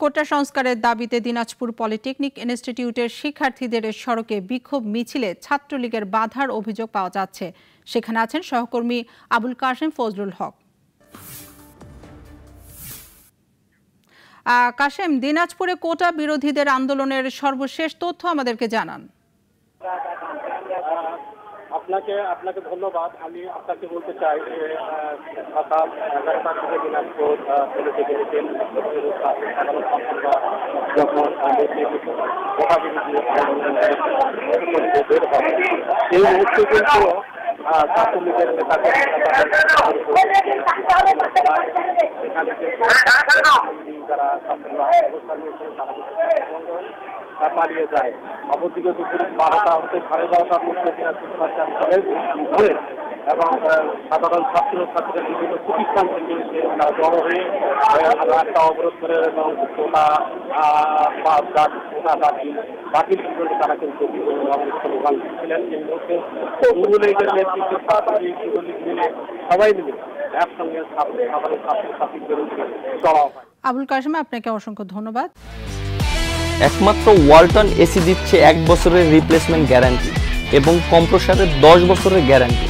কোটা সংস্কারের দাবিতে দিনাজপুর পলিটেকনিক ইনস্টিটিউটের শিক্ষার্থীদের সড়কে বিক্ষোভ মিছিলে ছাত্রলীগের বাধার অভিযোগ পাওয়া যাচ্ছে। সেখানে আছেন সহকর্মী আবুল কাশেম ফজলুল হক। কাশেম, দিনাজপুরে কোটা বিরোধীদের আন্দোলনের সর্বশেষ তথ্য আমাদেরকে জানান। আপনাকে ধন্যবাদ। আমি আপনাকে বলতে চাই যে সকাল 11টা থেকে দিনাজপুর যখন এই মুহূর্তে কিন্তু ছাত্রলীগের নেতাদের যারা পালিয়ে যায়। অপরদিকে দুপুর 12টা হতে 12:30টার মধ্যে দিনাজপুর এবং সাধারণ ছাত্রছাত্রীরা বিভিন্ন প্রতিষ্ঠান থেকে জড়ো হয়ে রাস্তা অবরোধ করে এবং কোটা বাতিল করে তারা কিন্তু বিভিন্ন ধরনের স্লোগান দিচ্ছিলেন। এই মুহূর্তে যুবলীগের নেতৃত্বে ছাত্রলীগ যুবলীগ মিলে সবাই মিলে একসঙ্গে সাধারণ ছাত্রছাত্রীর বিরুদ্ধে চড়াও হয়। আবুল কাশেম, আপনাকে অসংখ্য ধন্যবাদ। একমাত্র ওয়ালটন এসি দিচ্ছে 1 বছরের রিপ্লেসমেন্ট গ্যারান্টি এবং কম্প্রেসারের 10 বছরের গ্যারান্টি।